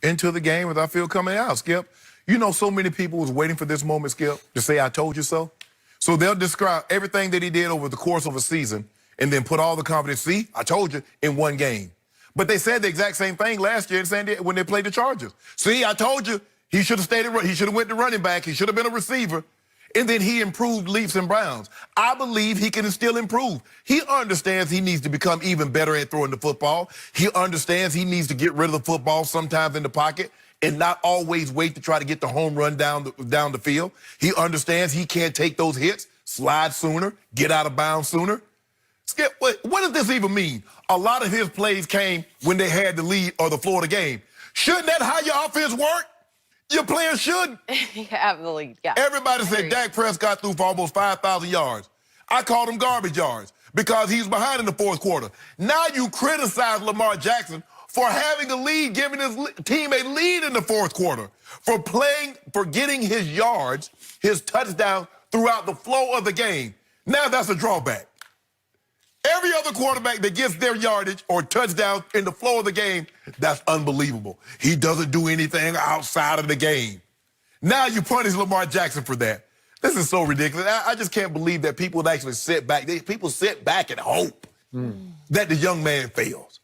into the game as I feel coming out, Skip. You know, so many people was waiting for this moment, Skip, to say, I told you so. So they'll describe everything that he did over the course of a season and then put all the confidence, see, I told you, in one game. But they said the exact same thing last year in San Diego when they played the Chargers. See, I told you, he should have stayed he should have went to running back. He should have been a receiver. And then he improved leaps and bounds. I believe he can still improve. He understands he needs to become even better at throwing the football. He understands he needs to get rid of the football sometimes in the pocket and not always wait to try to get the home run down the field. He understands he can't take those hits, slide sooner, get out of bounds sooner. Skip, what does this even mean? A lot of his plays came when they had the lead or the floor of the game. Shouldn't that how your offense work? Your players should. Yeah. Everybody said Dak Prescott threw for almost 5,000 yards. I called him garbage yards because he was behind in the fourth quarter. Now you criticize Lamar Jackson for having a lead, giving his team a lead in the fourth quarter, for getting his yards, his touchdown throughout the flow of the game. Now that's a drawback. Every other quarterback that gets their yardage or touchdown in the flow of the game, that's unbelievable. He doesn't do anything outside of the game. Now you punish Lamar Jackson for that. This is so ridiculous. I just can't believe that people would actually sit back. People sit back and hope that the young man fails.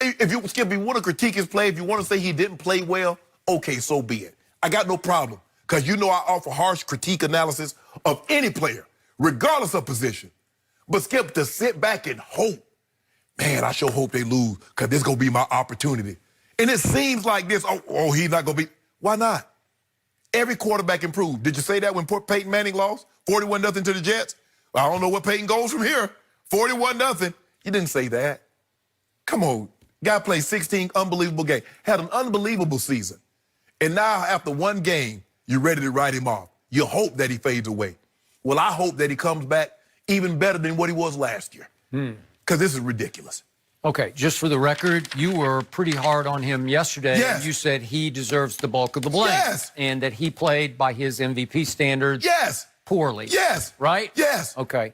If you want to critique his play, if you want to say he didn't play well, okay, so be it. I got no problem because you know I offer harsh critique analysis of any player, regardless of position. But Skip, to sit back and hope, man, I sure hope they lose because this is going to be my opportunity. And it seems like this, oh, he's not going to be. Why not? Every quarterback improved. Did you say that when Peyton Manning lost? 41-0 to the Jets? I don't know what Peyton goes from here. 41-0. You didn't say that. Come on. Guy played 16 unbelievable games. Had an unbelievable season. And now after one game, you're ready to write him off. You hope that he fades away. Well, I hope that he comes back even better than what he was last year. Because this is ridiculous. Okay, just for the record, you were pretty hard on him yesterday. Yes. You said he deserves the bulk of the blame. Yes. And that he played by his MVP standards poorly. Yes. Right? Yes. Okay.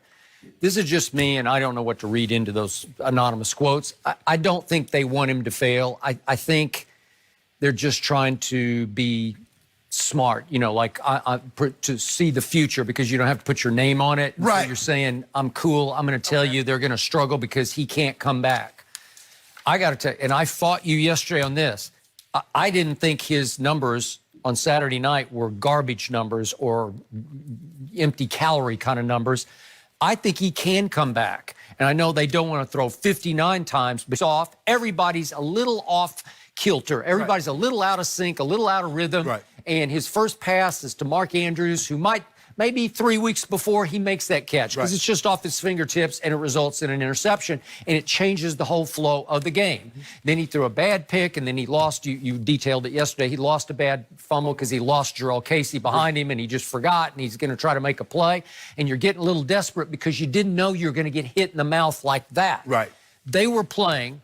This is just me, and I don't know what to read into those anonymous quotes. I don't think they want him to fail. I think they're just trying to be smart, you know, like to see the future because you don't have to put your name on it. Right. So you're saying, I'm cool. I'm going to tell you they're going to struggle because he can't come back. I got to tell you, and I fought you yesterday on this. I didn't think his numbers on Saturday night were garbage numbers or empty calorie kind of numbers. I think he can come back. And I know they don't want to throw 59 times, but it's off. Everybody's a little off kilter. Everybody's a little out of sync, a little out of rhythm. Right. And his first pass is to Mark Andrews, who might, maybe 3 weeks before he makes that catch, because it's just off his fingertips and it results in an interception, and it changes the whole flow of the game. Then he threw a bad pick, and then he lost, you detailed it yesterday, he lost a bad fumble because he lost Jarrell Casey behind him, and he just forgot, and he's going to try to make a play, and you're getting a little desperate because you didn't know you were going to get hit in the mouth like that. Right. They were playing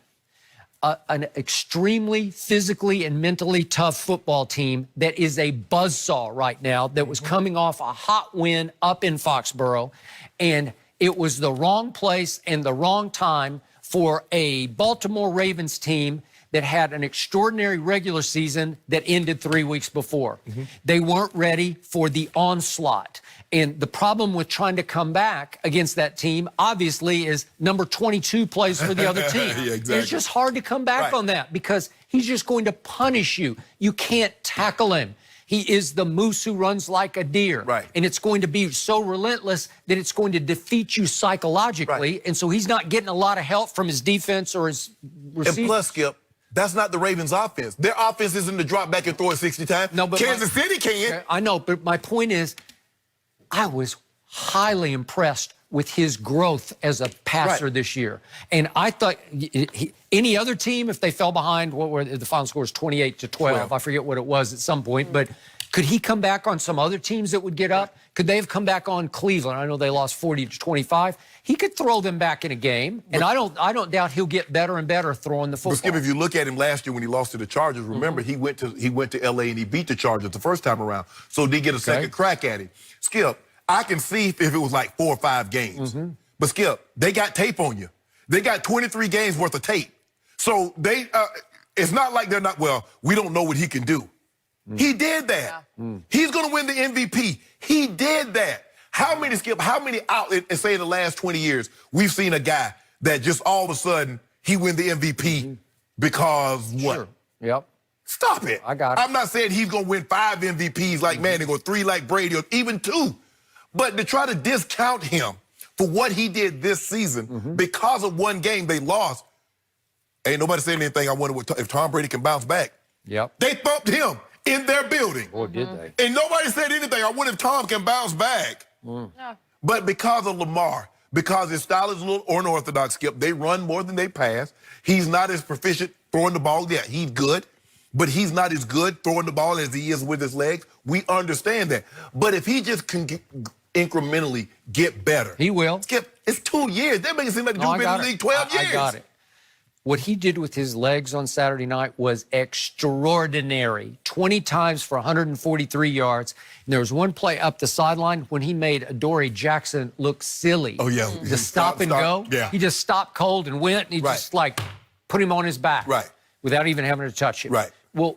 an extremely physically and mentally tough football team that is a buzzsaw right now that was coming off a hot win up in Foxborough, and it was the wrong place and the wrong time for a Baltimore Ravens team that had an extraordinary regular season that ended 3 weeks before. They weren't ready for the onslaught. And the problem with trying to come back against that team, obviously, is number 22 plays for the other team. Yeah, exactly. It's just hard to come back on that because he's just going to punish you. You can't tackle him. He is the moose who runs like a deer. Right. And it's going to be so relentless that it's going to defeat you psychologically. Right. And so he's not getting a lot of help from his defense or his receiver. And plus, Skip, that's not the Ravens' offense. Their offense isn't to drop back and throw it 60 times. No, but Kansas City can. I know, but my point is, I was highly impressed with his growth as a passer this year. And I thought any other team, if they fell behind, what were the final score was 28-12. I forget what it was at some point, but could he come back on some other teams that would get up? Could they have come back on Cleveland? I know they lost 40-25. He could throw them back in a game, and I don't doubt he'll get better and better throwing the football. But Skip, if you look at him last year when he lost to the Chargers, remember he went to L.A. and he beat the Chargers the first time around, so did get a second crack at him. Skip, I can see if it was like 4 or 5 games, but Skip, they got tape on you. They got 23 games worth of tape, so they it's not like they're not, well, we don't know what he can do. He did that. He's going to win the MVP. He did that. How many out, and say in the last 20 years, we've seen a guy that just all of a sudden, he win the MVP because what? Sure. Yep. Stop it. I got it. I'm not saying he's going to win 5 MVPs like Manning or 3 like Brady or even 2. But to try to discount him for what he did this season because of one game they lost, ain't nobody saying anything. I wonder if Tom Brady can bounce back. Yep. They thumped him in their building. Boy, did they. And nobody said anything. I wonder if Tom can bounce back. No. But because of Lamar, because his style is a little unorthodox, Skip, they run more than they pass. He's not as proficient throwing the ball. Yeah, he's good, but he's not as good throwing the ball as he is with his legs. We understand that. But if he just can incrementally get better. He will. Skip, it's 2 years. That makes it seem like dude's been in the league 12 years. I got it. What he did with his legs on Saturday night was extraordinary. 20 times for 143 yards. And there was one play up the sideline when he made Adoree Jackson look silly. Oh, yeah. The stop and go. Yeah. He just stopped cold and went, and he just, like, put him on his back. Right. Without even having to touch him. Right. Well,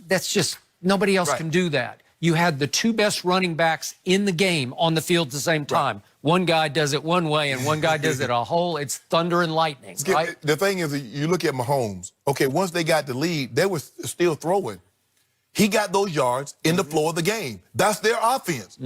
that's just, nobody else can do that. You had the 2 best running backs in the game on the field at the same time. One guy does it one way and one guy does it a whole. It's thunder and lightning, right? The thing is, you look at Mahomes. Okay, once they got the lead, they were still throwing. He got those yards in the flow of the game. That's their offense.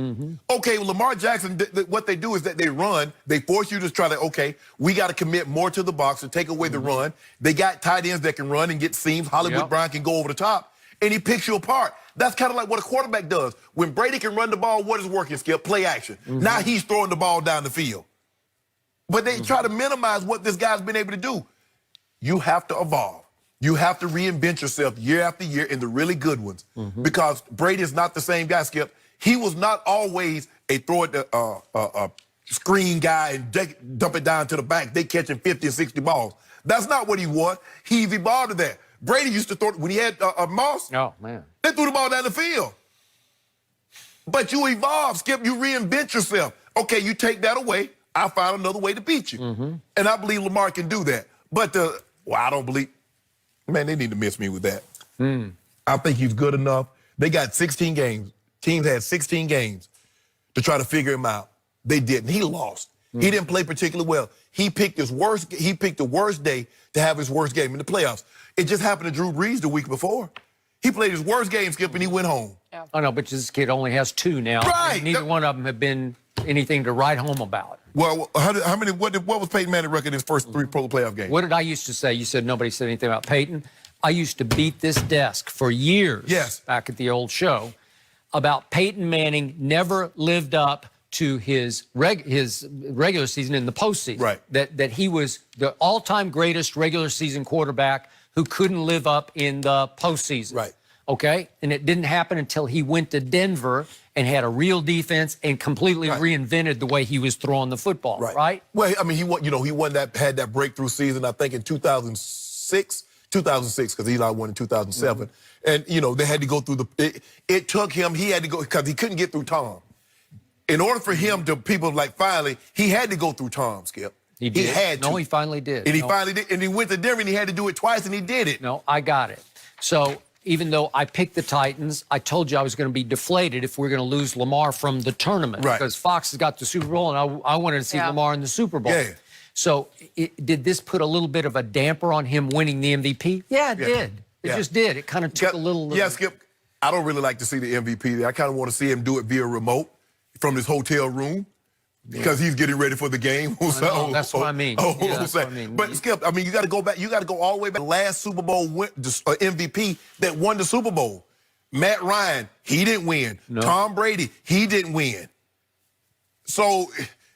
Okay, well, Lamar Jackson, what they do is that they run. They force you to try to, okay, we got to commit more to the box and take away the run. They got tight ends that can run and get seams. Hollywood Brown can go over the top, and he picks you apart. That's kind of like what a quarterback does. When Brady can run the ball, what is working, Skip? Play action. Now he's throwing the ball down the field. But they try to minimize what this guy's been able to do. You have to evolve. You have to reinvent yourself year after year in the really good ones. Because Brady is not the same guy, Skip. He was not always a throw at the screen guy and dump it down to the back. They catching 50 or 60 balls. That's not what he was. He's evolved to that. Brady used to throw, when he had Moss, Oh, man. they threw the ball down the field. But you evolve, Skip. You reinvent yourself. Okay, you take that away. I find another way to beat you. And I believe Lamar can do that. But, I don't believe, man, they need to miss me with that. I think he's good enough. They got 16 games. Teams had 16 games to try to figure him out. They didn't. He lost. He didn't play particularly well. He picked the worst day to have his worst game in the playoffs. It just happened to Drew Brees the week before. He played his worst game, Skip, and he went home. I know, but this kid only has 2 now. Right. And neither one of them have been anything to write home about. Well, how many? What was Peyton Manning's record in his first 3 pro playoff games? What did I used to say? You said nobody said anything about Peyton. I used to beat this desk for years back at the old show about Peyton Manning never lived up to his regular season in the postseason. Right. That he was the all-time greatest regular season quarterback who couldn't live up in the postseason. Right. Okay? And it didn't happen until he went to Denver and had a real defense and completely reinvented the way he was throwing the football, right? Well, I mean, had that breakthrough season, I think, in 2006, because Eli won in 2007. And, they had to go through it took him, he had to go, because he couldn't get through Tom. In order for him to, finally, he had to go through Tom, Skip. He did. He had to. No, he finally did. And he finally did. And he went to Denver and he had to do it twice and he did it. No, I got it. So even though I picked the Titans, I told you I was going to be deflated if we're going to lose Lamar from the tournament. Right. Because Fox has got the Super Bowl and I wanted to see Lamar in the Super Bowl. Yeah. So did this put a little bit of a damper on him winning the MVP? Yeah, it did. It just did. It kind of took a little... Yeah, Skip, I don't really like to see the MVP there. I kind of want to see him do it via remote from his hotel room. Because he's getting ready for the game. That's what I mean. That's what I mean. But Skip, I mean, you got to go back. You got to go all the way back. The last Super Bowl MVP that won the Super Bowl, Matt Ryan, he didn't win. No. Tom Brady, he didn't win. So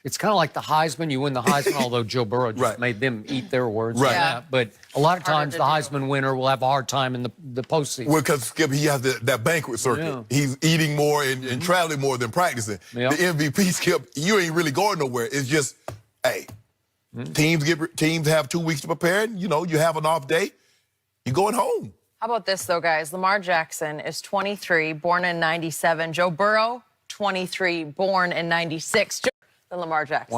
it's kind of like the Heisman. You win the Heisman, although Joe Burrow just made them eat their words. Right. Yeah. But a lot of times the Heisman winner will have a hard time in the postseason. Well, because Skip, he has that banquet circuit. Yeah. He's eating more and traveling more than practicing. Yeah. The MVP, Skip, you ain't really going nowhere. It's just, hey, teams have 2 weeks to prepare. And, you have an off day. You're going home. How about this, though, guys? Lamar Jackson is 23, born in 97. Joe Burrow, 23, born in 96. Than Lamar Jackson.